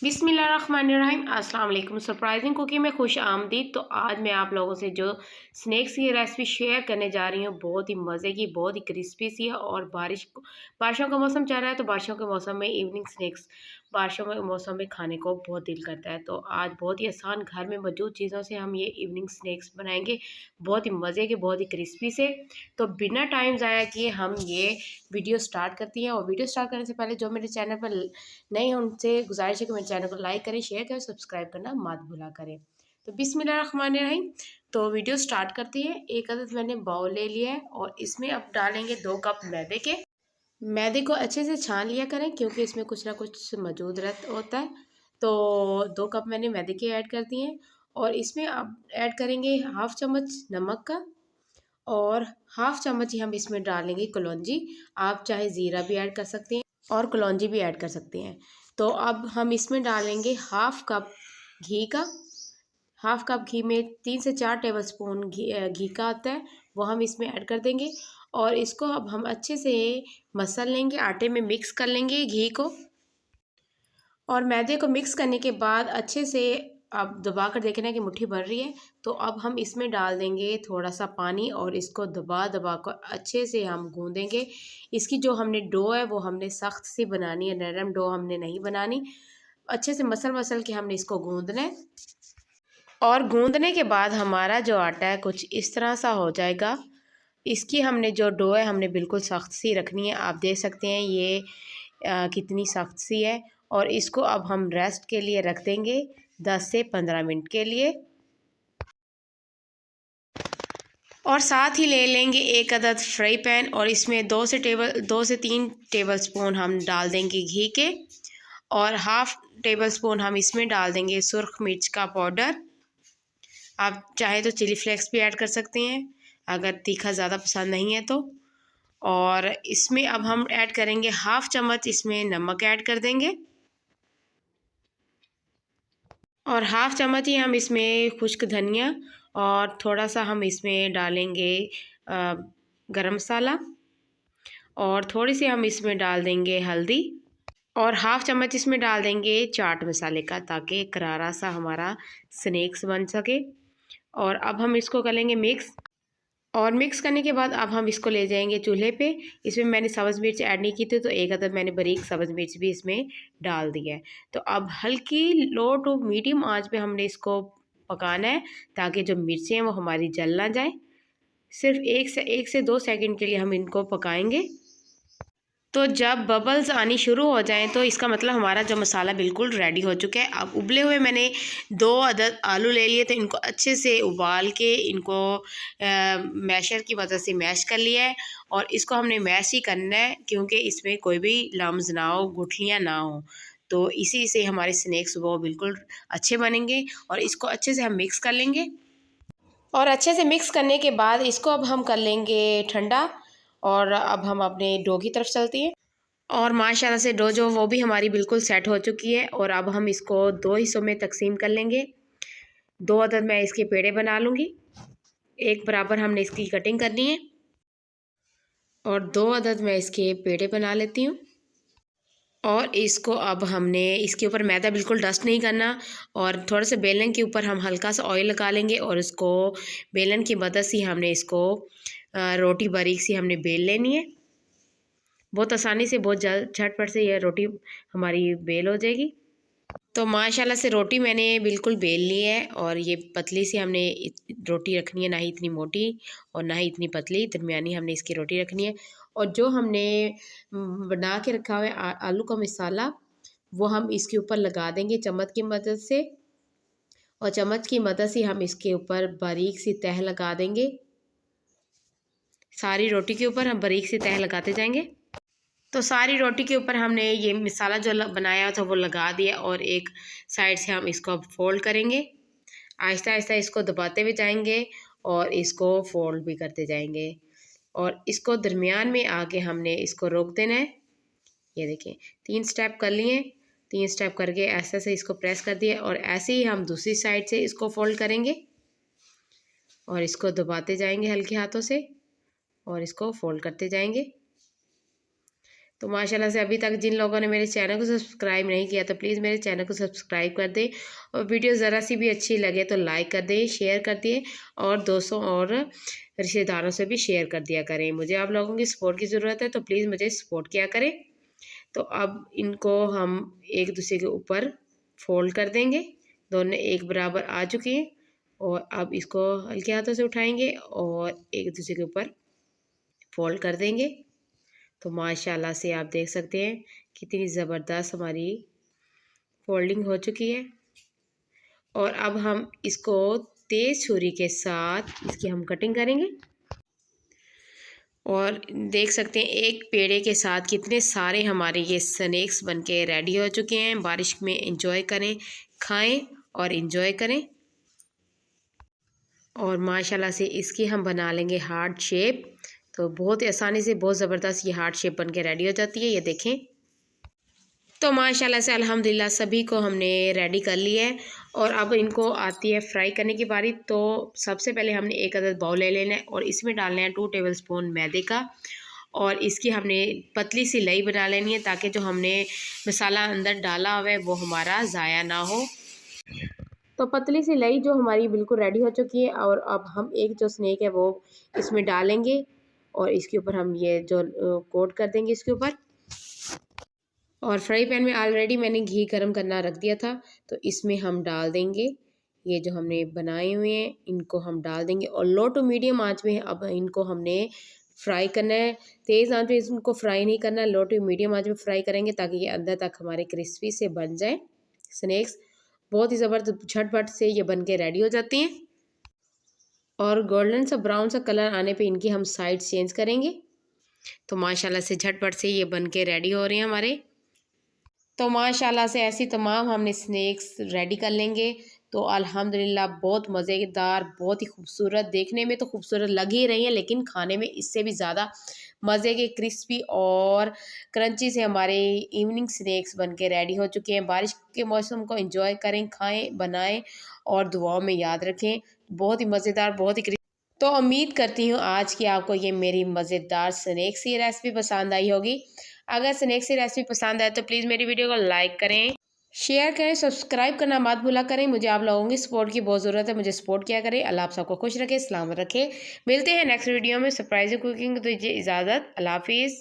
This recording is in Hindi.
बिस्मिल्लाहिर्रहमानिर्रहीम अस्सलाम वालेकुम। सरप्राइजिंग कुकिंग में खुश आमदीद। तो आज मैं आप लोगों से जो स्नैक्स की रेसिपी शेयर करने जा रही हूँ, बहुत ही मज़े की, बहुत ही क्रिस्पी सी है। और बारिशों का मौसम चल रहा है, तो बारिशों के मौसम में इवनिंग स्नैक्स बारिशों के मौसम में खाने को बहुत दिल करता है। तो आज बहुत ही आसान घर में मौजूद चीज़ों से हम ये इवनिंग स्नैक्स बनाएंगे, बहुत ही मज़े के, बहुत ही क्रिस्पी से। तो बिना टाइम ज़ाया किए हम ये वीडियो स्टार्ट करती हैं। और वीडियो स्टार्ट करने से पहले जो मेरे चैनल पर नए हैं उनसे गुजारिश है कि मेरे चैनल को लाइक करें, शेयर करें, सब्सक्राइब करना मत भूला करें। तो बिस्मिल्लाहिर्रहमानिर्रहीम। तो वीडियो स्टार्ट करती है। एक अदद मैंने बाउल ले लिया है और इसमें अब डालेंगे 2 कप मैदे के। मैदे को अच्छे से छान लिया करें क्योंकि इसमें कुछ ना कुछ मौजूद होता है। तो 2 कप मैंने मैदे के ऐड कर दिए हैं। और इसमें अब ऐड करेंगे हाफ चम्मच नमक का, और हाफ चम्मच ही हम इसमें डालेंगे कलौंजी। आप चाहे ज़ीरा भी ऐड कर सकते हैं और कलौंजी भी ऐड कर सकते हैं। तो अब हम इसमें डालेंगे हाफ कप घी का। हाफ कप घी में 3 से 4 टेबल स्पून घी का आता है, वो हम इसमें ऐड कर देंगे। और इसको अब हम अच्छे से मसल लेंगे, आटे में मिक्स कर लेंगे घी को। और मैदे को मिक्स करने के बाद अच्छे से अब दबा कर देखना कि मुट्ठी भर रही है। तो अब हम इसमें डाल देंगे थोड़ा सा पानी और इसको दबा दबा कर अच्छे से हम गूंदेंगे। इसकी जो हमने डो है वो हमने सख्त सी बनानी है, नरम डो हमने नहीं बनानी। अच्छे से मसल मसल के हमने इसको गूंदना है। और गूंदने के बाद हमारा जो आटा है कुछ इस तरह सा हो जाएगा। इसकी हमने जो डो है हमने बिल्कुल सख्त सी रखनी है। आप देख सकते हैं ये कितनी सख्त सी है। और इसको अब हम रेस्ट के लिए रख देंगे 10 से 15 मिनट के लिए। और साथ ही ले लेंगे एक अदद फ्राई पैन और इसमें 2 से 3 टेबल स्पून हम डाल देंगे घी के। और हाफ टेबल स्पून हम इसमें डाल देंगे सुर्ख मिर्च का पाउडर। आप चाहे तो चिली फ्लेक्स भी ऐड कर सकते हैं अगर तीखा ज़्यादा पसंद नहीं है तो। और इसमें अब हम ऐड करेंगे हाफ चम्मच इसमें नमक ऐड कर देंगे। और हाफ चम्मच ही हम इसमें खुश्क धनिया, और थोड़ा सा हम इसमें डालेंगे गरम मसाला, और थोड़ी सी हम इसमें डाल देंगे हल्दी, और हाफ चम्मच इसमें डाल देंगे चाट मसाले का, ताकि करारा सा हमारा स्नैक्स बन सके। और अब हम इसको करेंगे मिक्स। और मिक्स करने के बाद अब हम इसको ले जाएंगे चूल्हे पे। इसमें मैंने सब्ज़ मिर्च ऐड नहीं की थी, तो एक अदद मैंने बारीक सब्ज़ मिर्च भी इसमें डाल दिया है। तो अब हल्की लो टू मीडियम आंच पे हमने इसको पकाना है, ताकि जो मिर्चें हैं वो हमारी जल ना जाए। सिर्फ 1 से 2 सेकंड के लिए हम इनको पकाएंगे। तो जब बबल्स आनी शुरू हो जाएं तो इसका मतलब हमारा जो मसाला बिल्कुल रेडी हो चुका है। अब उबले हुए मैंने 2 अदद आलू ले लिए, तो इनको अच्छे से उबाल के इनको मैशर की मदद से मैश कर लिया है। और इसको हमने मैश ही करना है क्योंकि इसमें कोई भी लम्स ना हो, गुठलियाँ ना हो। तो इसी से हमारे स्नैक्स वो बिल्कुल अच्छे बनेंगे। और इसको अच्छे से हम मिक्स कर लेंगे। और अच्छे से मिक्स करने के बाद इसको अब हम कर लेंगे ठंडा। और अब हम अपने डो की तरफ चलते हैं। और माशाल्लाह से डो जो वो भी हमारी बिल्कुल सेट हो चुकी है। और अब हम इसको 2 हिस्सों में तकसीम कर लेंगे। 2 अदद मैं इसके पेड़े बना लूँगी, एक बराबर हमने इसकी कटिंग करनी है। और 2 अदद मैं इसके पेड़े बना लेती हूँ। और इसको अब हमने इसके ऊपर मैदा बिल्कुल डस्ट नहीं करना। और थोड़ा सा बेलन के ऊपर हम हल्का सा ऑयल लगा लेंगे, और इसको बेलन की मदद से हमने इसको रोटी बारीक सी हमने बेल लेनी है। बहुत आसानी से, बहुत जल्द झटपट से यह रोटी हमारी बेल हो जाएगी। तो माशाल्लाह से रोटी मैंने बिल्कुल बेल ली है। और ये पतली सी हमने रोटी रखनी है, ना ही इतनी मोटी और ना ही इतनी पतली, दरमियानी हमने इसकी रोटी रखनी है। और जो हमने बना के रखा हुआ है आलू का मसाला, वो हम इसके ऊपर लगा देंगे चम्मच की मदद से। और चम्मच की मदद से हम इसके ऊपर बारीक सी तह लगा देंगे। सारी रोटी के ऊपर हम बारीक सी तह लगाते जाएंगे। तो सारी रोटी के ऊपर हमने ये मसाला जो बनाया था वो लगा दिया। और एक साइड से हम इसको अब फोल्ड करेंगे, आहिस्ता आहिस्ता इसको दबाते हुए जाएंगे और इसको फोल्ड भी करते जाएंगे। और इसको दरमियान में आके हमने इसको रोक देना है। ये देखिए 3 स्टेप कर लिए, 3 स्टेप करके ऐसे से इसको प्रेस कर दिया। और ऐसे ही हम दूसरी साइड से इसको फोल्ड करेंगे और इसको दबाते जाएंगे हल्के हाथों से, और इसको फोल्ड करते जाएंगे। तो माशाल्लाह से अभी तक जिन लोगों ने मेरे चैनल को सब्सक्राइब नहीं किया तो प्लीज़ मेरे चैनल को सब्सक्राइब कर दें, और वीडियो ज़रा सी भी अच्छी लगे तो लाइक कर दें, शेयर कर दिए, और दोस्तों और रिश्तेदारों से भी शेयर कर दिया करें। मुझे आप लोगों की सपोर्ट की ज़रूरत है, तो प्लीज़ मुझे सपोर्ट किया करें। तो अब इनको हम एक दूसरे के ऊपर फोल्ड कर देंगे। दोनों एक बराबर आ चुके हैं, और अब इसको हल्के हाथों से उठाएंगे और एक दूसरे के ऊपर फोल्ड कर देंगे। तो माशाल्लाह से आप देख सकते हैं कितनी ज़बरदस्त हमारी फोल्डिंग हो चुकी है। और अब हम इसको तेज़ छुरी के साथ इसकी हम कटिंग करेंगे। और देख सकते हैं एक पेड़े के साथ कितने सारे हमारे ये स्नैक्स बनके रेडी हो चुके हैं। बारिश में एंजॉय करें, खाएं और एंजॉय करें। और माशाल्लाह से इसकी हम बना लेंगे हार्ट शेप। तो बहुत ही आसानी से बहुत ज़बरदस्त ये हार्ट शेप बनके रेडी हो जाती है, ये देखें। तो माशाल्लाह से अल्हम्दुलिल्लाह सभी को हमने रेडी कर लिया है। और अब इनको आती है फ्राई करने की बारी। तो सबसे पहले हमने एक अदद बाउल ले लेना है और इसमें डालना है 2 टेबलस्पून मैदे का, और इसकी हमने पतली सी लई बना लेनी है ताकि जो हमने मसाला अंदर डाला हुआ है वो हमारा ज़ाया ना हो। तो पतली सी लई जो हमारी बिल्कुल रेडी हो चुकी है। और अब हम एक जो स्नैक है वो इसमें डालेंगे, और इसके ऊपर हम ये जो कोट कर देंगे इसके ऊपर। और फ्राई पैन में ऑलरेडी मैंने घी गरम करना रख दिया था, तो इसमें हम डाल देंगे ये जो हमने बनाए हुए हैं, इनको हम डाल देंगे। और लो टू मीडियम आंच में अब इनको हमने फ्राई करना है। तेज़ आंच में इसको फ्राई नहीं करना, लो टू मीडियम आंच में फ्राई करेंगे ताकि ये अंदर तक हमारे क्रिस्पी से बन जाए स्नैक्स। बहुत ही ज़बरदस्त झटपट से ये बन के रेडी हो जाती हैं। और गोल्डन सा ब्राउन सा कलर आने पे इनकी हम साइड चेंज करेंगे। तो माशाल्लाह से झटपट से ये बन के रेडी हो रहे हैं हमारे। तो माशाल्लाह से ऐसी तमाम हमने स्नैक्स रेडी कर लेंगे। तो अल्हम्दुलिल्लाह बहुत मज़ेदार, बहुत ही खूबसूरत, देखने में तो खूबसूरत लग ही रही हैं, लेकिन खाने में इससे भी ज़्यादा मज़े के क्रिस्पी और क्रंची से हमारे इवनिंग स्नैक्स बनके रेडी हो चुके हैं। बारिश के मौसम को एंजॉय करें, खाएं, बनाएं और दुआओं में याद रखें। बहुत ही मज़ेदार, बहुत ही तो उम्मीद करती हूँ आज की आपको ये मेरी मज़ेदार स्नैक्स की रेसिपी पसंद आई होगी। अगर स्नैक्स की रेसिपी पसंद आए तो प्लीज़ मेरी वीडियो को लाइक करें, शेयर करें, सब्सक्राइब करना मत भूला करें। मुझे आप लोगों की सपोर्ट की बहुत ज़रूरत है, मुझे सपोर्ट किया करें। अल्लाह आप सबको खुश रखे, सलामत रखे। मिलते हैं नेक्स्ट वीडियो में सरप्राइज कुकिंग। तो दीजिए इजाज़त, अल्लाह हाफिज़।